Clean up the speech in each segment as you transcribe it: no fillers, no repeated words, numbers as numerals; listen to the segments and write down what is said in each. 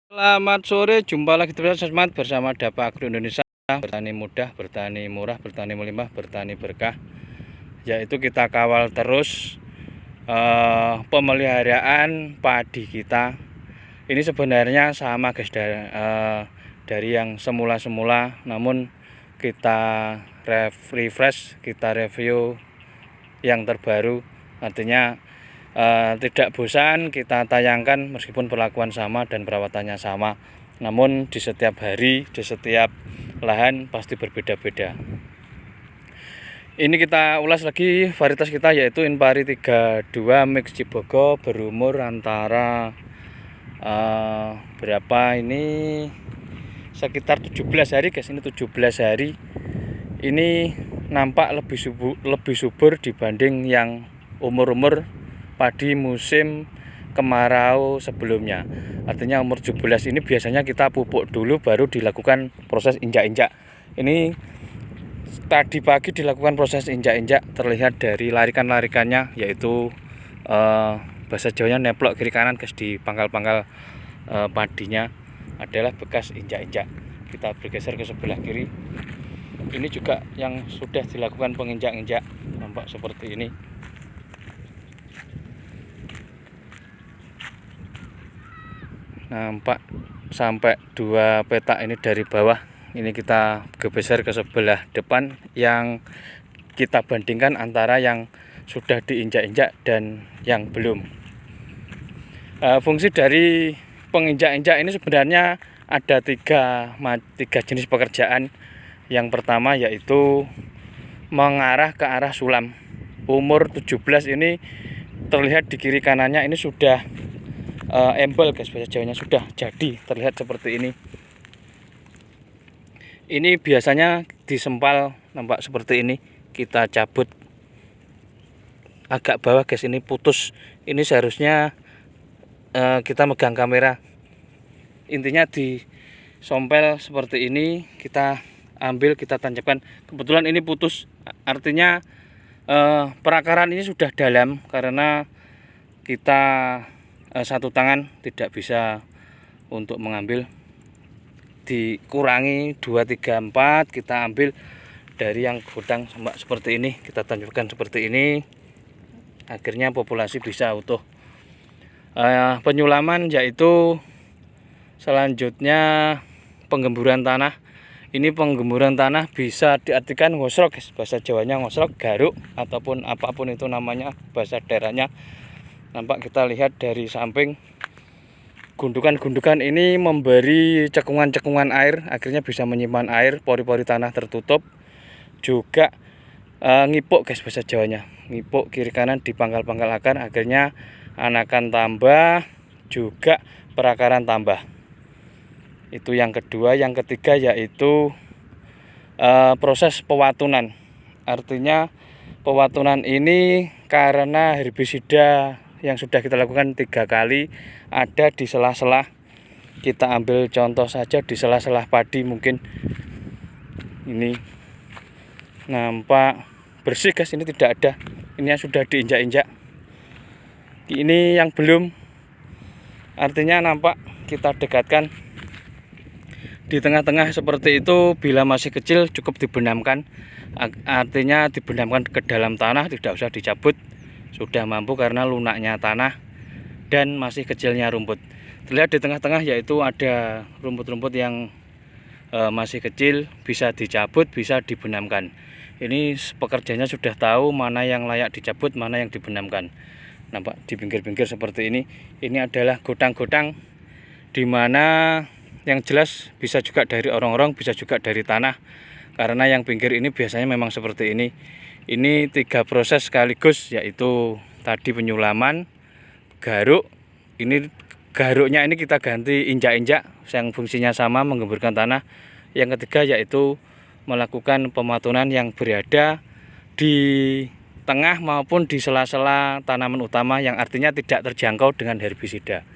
Selamat sore, jumpa lagi teman-teman bersama Dapa Agro Indonesia. Bertani mudah, bertani murah, bertani melimpah, bertani berkah. Yaitu kita kawal terus pemeliharaan padi kita. Ini sebenarnya sama guys, dari yang semula-semula, namun kita refresh, kita review yang terbaru. Artinya tidak bosan kita tayangkan meskipun perlakuan sama dan perawatannya sama, namun di setiap hari, di setiap lahan pasti berbeda-beda. Ini kita ulas lagi varietas kita, yaitu Inpari 32 Mix Cibogo, berumur antara berapa ini, sekitar 17 hari guys. Ini 17 hari. Ini nampak lebih subur dibanding yang umur-umur padi musim kemarau sebelumnya. Artinya umur 17 ini biasanya kita pupuk dulu baru dilakukan proses injak-injak. Ini tadi pagi dilakukan proses injak-injak, terlihat dari larikan-larikannya, yaitu bahasa Jawanya neplok kiri kanan guys. Di pangkal-pangkal padinya adalah bekas injak-injak. Kita bergeser ke sebelah kiri. Ini juga yang sudah dilakukan penginjak-injak, nampak seperti ini. Nampak sampai 2 petak ini dari bawah. Ini kita geser ke sebelah depan, yang kita bandingkan antara yang sudah diinjak-injak dan yang belum. Fungsi dari penginjak-injak ini sebenarnya ada tiga jenis pekerjaan. Yang pertama yaitu mengarah ke arah sulam. Umur 17 ini terlihat di kiri kanannya ini sudah embel guys, bahasa Jawanya sudah jadi, terlihat seperti ini. Ini biasanya disempal, nampak seperti ini. Kita cabut agak bawah guys, ini putus. Ini seharusnya kita megang kamera, intinya disompel seperti ini, kita ambil, kita tancapkan. Kebetulan ini putus, artinya perakaran ini sudah dalam, karena kita satu tangan tidak bisa untuk mengambil. Dikurangi 2, 3, 4, kita ambil dari yang gudang seperti ini, kita tancapkan seperti ini, akhirnya populasi bisa utuh. Penyulaman yaitu selanjutnya penggemburan tanah. Ini penggemburan tanah bisa diartikan ngosrok guys, bahasa Jawanya ngosrok, garuk, ataupun apapun itu namanya bahasa daerahnya. Nampak kita lihat dari samping, gundukan-gundukan ini memberi cekungan-cekungan air, akhirnya bisa menyimpan air, pori-pori tanah tertutup. Juga ngipuk guys, bahasa Jawanya ngipuk kiri kanan di pangkal-pangkal akar, akhirnya anakan tambah, juga perakaran tambah. Itu yang kedua. Yang ketiga yaitu proses pewatunan. Artinya pewatunan ini karena herbisida yang sudah kita lakukan 3 kali ada di sela-sela. Kita ambil contoh saja di sela-sela padi, mungkin ini nampak bersih guys, ini tidak ada. Ini yang sudah diinjak-injak, ini yang belum, artinya nampak kita dekatkan di tengah-tengah seperti itu. Bila masih kecil cukup dibenamkan, artinya dibenamkan ke dalam tanah, tidak usah dicabut, sudah mampu karena lunaknya tanah dan masih kecilnya rumput. Terlihat di tengah-tengah yaitu ada rumput-rumput yang masih kecil, bisa dicabut, bisa dibenamkan. Ini pekerjanya sudah tahu mana yang layak dicabut, mana yang dibenamkan. Nampak di pinggir-pinggir seperti ini. Ini adalah gotang-gotang, dimana yang jelas bisa juga dari orang-orang, bisa juga dari tanah, karena yang pinggir ini biasanya memang seperti ini. Ini 3 proses sekaligus, yaitu tadi penyulaman, garuk. Ini garuknya ini kita ganti injak-injak yang fungsinya sama, menggemburkan tanah. Yang ketiga yaitu melakukan pematunan yang berada di tengah maupun di sela-sela tanaman utama, yang artinya tidak terjangkau dengan herbisida.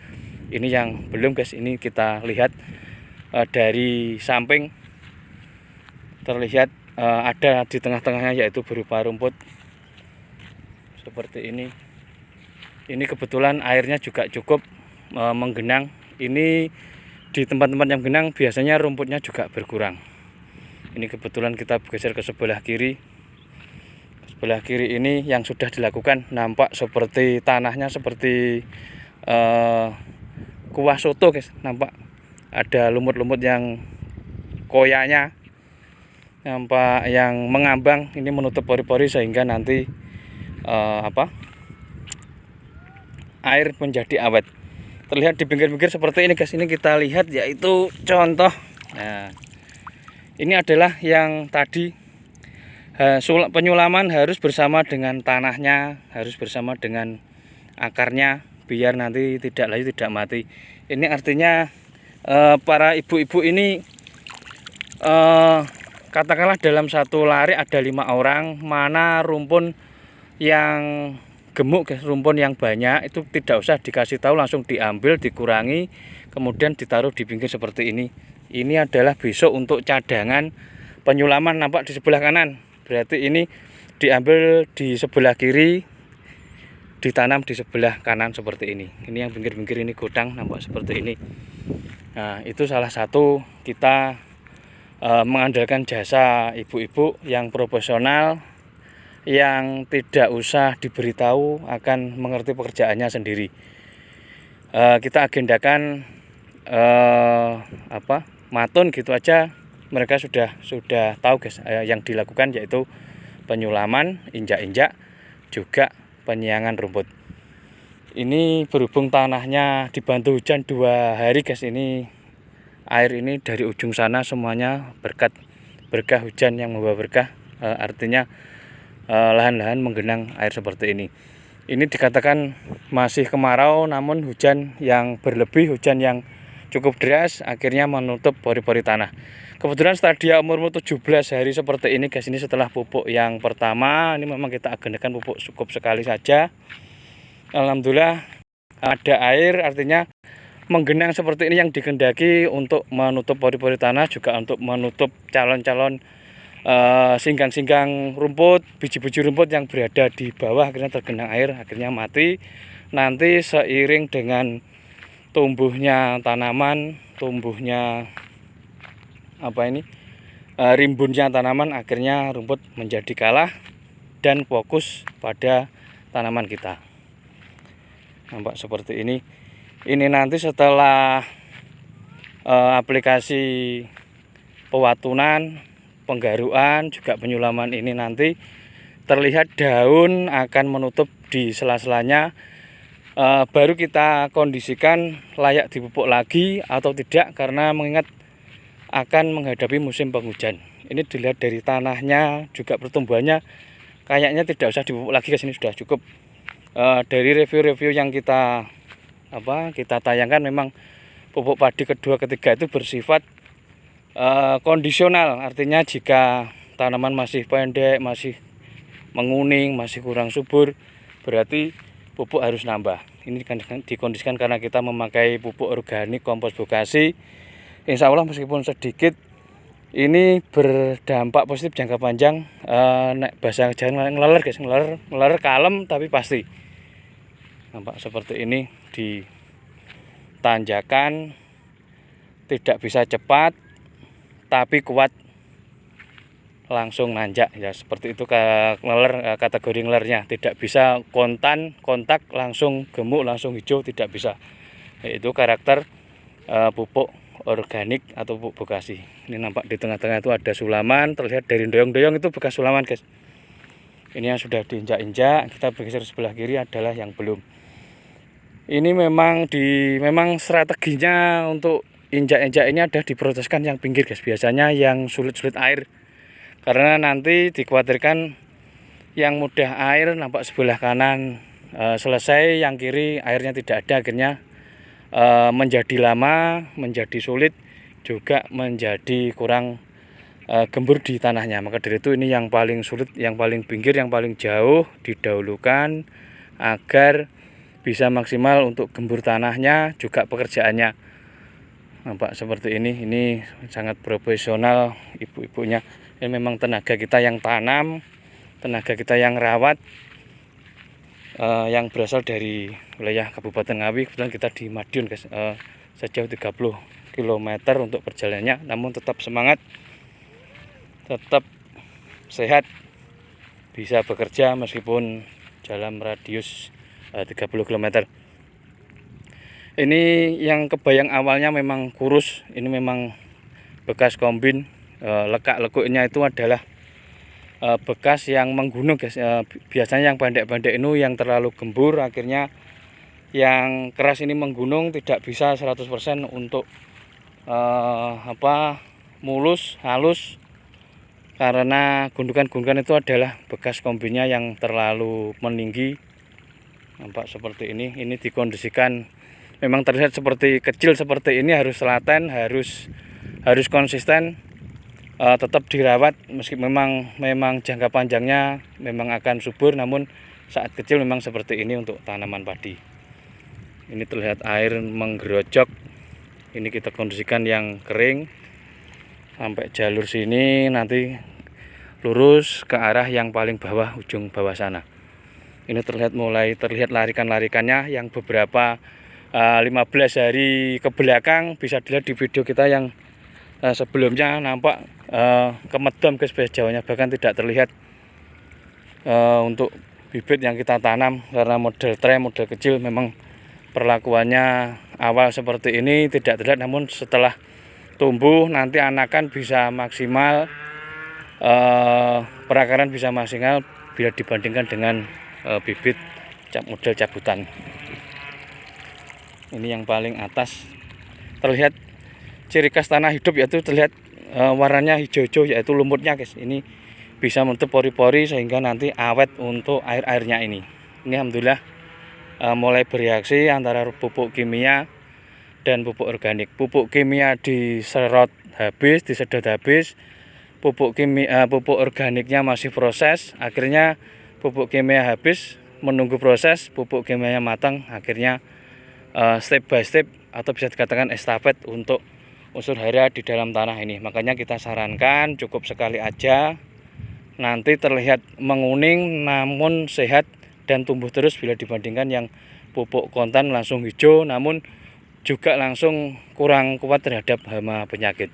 Ini yang belum guys, ini kita lihat dari samping terlihat ada di tengah-tengahnya, yaitu berupa rumput seperti ini. Ini kebetulan airnya juga cukup menggenang. Ini di tempat-tempat yang genang biasanya rumputnya juga berkurang. Ini kebetulan kita bergeser ke sebelah kiri. Sebelah kiri ini yang sudah dilakukan, nampak seperti tanahnya seperti kuah soto guys. Nampak ada lumut-lumut yang koyanya, nampak yang mengambang. Ini menutup pori-pori sehingga nanti air menjadi awet. Terlihat di pinggir-pinggir seperti ini guys. Ini kita lihat yaitu contoh. Nah, ini adalah yang tadi penyulaman harus bersama dengan tanahnya, harus bersama dengan akarnya, biar nanti tidak layu, tidak mati. Ini artinya para ibu-ibu ini katakanlah dalam satu lari ada 5 orang, mana rumpun yang gemuk guys, rumpun yang banyak itu tidak usah dikasih tahu, langsung diambil, dikurangi, kemudian ditaruh di pinggir seperti ini. Ini adalah besok untuk cadangan penyulaman. Nampak di sebelah kanan, berarti ini diambil di sebelah kiri, ditanam di sebelah kanan seperti ini. Ini yang pinggir-pinggir ini godang, nampak seperti ini. Nah, itu salah satu kita mengandalkan jasa ibu-ibu yang profesional, yang tidak usah diberitahu, akan mengerti pekerjaannya sendiri. Kita agendakan matun gitu aja, mereka sudah tahu guys. Yang dilakukan yaitu penyulaman, injak-injak, juga penyiangan rumput. Ini berhubung tanahnya dibantu hujan 2 hari guys, ini air ini dari ujung sana semuanya berkah hujan yang membawa berkah, artinya lahan-lahan menggenang air seperti ini. Ini dikatakan masih kemarau, namun hujan yang berlebih, hujan yang cukup deras akhirnya menutup pori-pori tanah. Kebetulan setelah dia umur 17 hari seperti ini guys, ini setelah pupuk yang pertama, ini memang kita agendakan pupuk cukup sekali saja. Alhamdulillah ada air, artinya menggenang seperti ini yang dikehendaki untuk menutup pori-pori tanah, juga untuk menutup calon-calon singgang-singgang rumput, biji-biji rumput yang berada di bawah akhirnya tergenang air, akhirnya mati. Nanti seiring dengan tumbuhnya tanaman, tumbuhnya rimbunnya tanaman, akhirnya rumput menjadi kalah dan fokus pada tanaman kita. Nampak seperti ini. Ini nanti setelah aplikasi pewatunan, penggaruan, juga penyulaman, ini nanti terlihat daun akan menutup di sela-selanya. Baru kita kondisikan layak dipupuk lagi atau tidak, karena mengingat akan menghadapi musim penghujan. Ini dilihat dari tanahnya, juga pertumbuhannya kayaknya tidak usah dipupuk lagi, ke sini sudah cukup. Dari review-review yang kita tayangkan, memang pupuk padi kedua ketiga itu bersifat kondisional, artinya jika tanaman masih pendek, masih menguning, masih kurang subur, berarti pupuk harus nambah. Ini dikondisikan karena kita memakai pupuk organik kompos Bokasi. Insya Allah meskipun sedikit, ini berdampak positif jangka panjang. Nek bahasa Jawa ngeleler guys, ngeleler kalem tapi pasti. Nampak seperti ini, di tanjakan tidak bisa cepat tapi kuat, langsung nanjak ya, seperti itu kategori ngelernya. Tidak bisa kontak langsung gemuk, langsung hijau, tidak bisa. Itu karakter pupuk organik atau pupuk Bokasi. Ini nampak di tengah-tengah itu ada sulaman, terlihat dari doyong-doyong itu bekas sulaman guys. Ini yang sudah diinjak-injak. Kita bergeser sebelah kiri adalah yang belum. Ini memang strateginya untuk injak-injak ini ada diproseskan yang pinggir guys, biasanya yang sulit-sulit air, karena nanti dikhawatirkan yang mudah air. Nampak sebelah kanan selesai, yang kiri airnya tidak ada, akhirnya menjadi lama, menjadi sulit, juga menjadi kurang gembur di tanahnya. Maka dari itu ini yang paling sulit, yang paling pinggir, yang paling jauh didahulukan agar bisa maksimal untuk gembur tanahnya, juga pekerjaannya. Nampak seperti ini sangat profesional ibu-ibunya. Ini memang tenaga kita yang tanam, tenaga kita yang rawat, yang berasal dari wilayah Kabupaten Ngawi. Kebetulan kita di Madiun guys, sejauh 30 km untuk perjalanannya, namun tetap semangat, tetap sehat, bisa bekerja meskipun jalan radius 30 km. Ini yang kebayang awalnya memang kurus, ini memang bekas kombin. Lekak-lekuknya itu adalah bekas yang menggunung, guys. Biasanya yang pendek-pendek ini yang terlalu gembur, akhirnya yang keras ini menggunung, tidak bisa 100% untuk mulus, halus, karena gundukan-gundukan itu adalah bekas kombinnya yang terlalu meninggi. Nampak seperti ini dikondisikan memang terlihat seperti kecil seperti ini, harus telaten, harus konsisten, tetap dirawat. Meski memang jangka panjangnya memang akan subur, namun saat kecil memang seperti ini untuk tanaman padi. Ini terlihat air menggerojok. Ini kita kondisikan yang kering sampai jalur sini, nanti lurus ke arah yang paling bawah, ujung bawah sana. Ini mulai terlihat larikan-larikannya yang beberapa 15 hari ke belakang, bisa dilihat di video kita yang sebelumnya, nampak kemedam, guys, bahasa Jawanya, bahkan tidak terlihat untuk bibit yang kita tanam, karena model tray, model kecil, memang perlakuannya awal seperti ini tidak terlihat, namun setelah tumbuh nanti anakan bisa maksimal, perakaran bisa maksimal bila dibandingkan dengan bibit model cabutan. Ini yang paling atas terlihat ciri khas tanah hidup, yaitu terlihat warnanya hijau-hijau, yaitu lumutnya, guys. Ini bisa menutup pori-pori sehingga nanti awet untuk air-airnya ini. Ini alhamdulillah mulai bereaksi antara pupuk kimia dan pupuk organik. Pupuk kimia disedot habis, pupuk organiknya masih proses. Akhirnya pupuk kimia habis, menunggu proses pupuk kimianya matang, akhirnya step by step atau bisa dikatakan estafet untuk unsur hara di dalam tanah ini. Makanya kita sarankan cukup sekali aja, nanti terlihat menguning namun sehat dan tumbuh terus bila dibandingkan yang pupuk kontan langsung hijau namun juga langsung kurang kuat terhadap hama penyakit.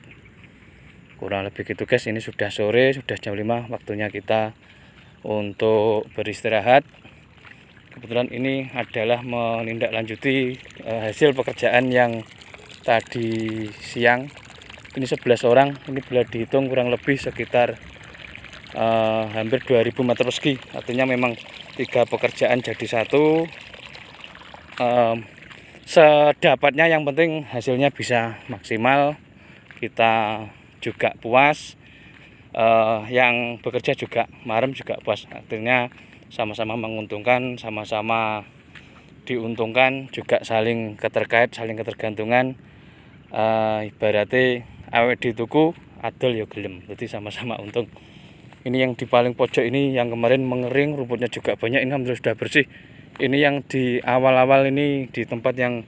Kurang lebih gitu, guys. Ini sudah sore, sudah jam 5, waktunya kita untuk beristirahat. Kebetulan ini adalah menindaklanjuti hasil pekerjaan yang tadi siang. Ini 11 orang, ini bila dihitung kurang lebih sekitar hampir 2000 meter persegi. Artinya memang 3 pekerjaan jadi satu. Sedapatnya, yang penting hasilnya bisa maksimal, kita juga puas, yang bekerja juga marem juga puas. Artinya sama-sama menguntungkan, sama-sama diuntungkan, juga saling ketergantungan. Ibaratnya awet di tuku adol ya gelem, jadi sama-sama untung. Ini yang di paling pojok ini yang kemarin mengering, rumputnya juga banyak, ini alhamdulillah sudah bersih. Ini yang di awal-awal ini di tempat yang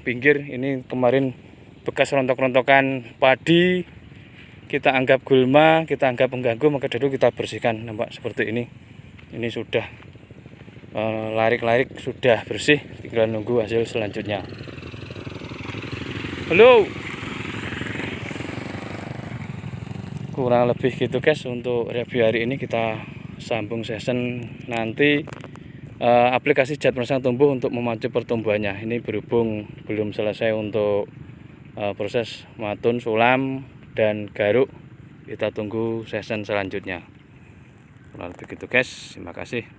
pinggir, ini kemarin bekas rontok-rontokan padi, kita anggap gulma, kita anggap mengganggu, maka dulu kita bersihkan. Nampak seperti ini. Ini sudah larik-larik, sudah bersih, tinggal nunggu hasil selanjutnya. Halo, kurang lebih gitu, guys, untuk review hari ini. Kita sambung season nanti aplikasi zat perangsang tumbuh untuk memacu pertumbuhannya. Ini berhubung belum selesai untuk proses matun, sulam, dan garuk. Kita tunggu season selanjutnya. Kurang lebih gitu, guys. Terima kasih.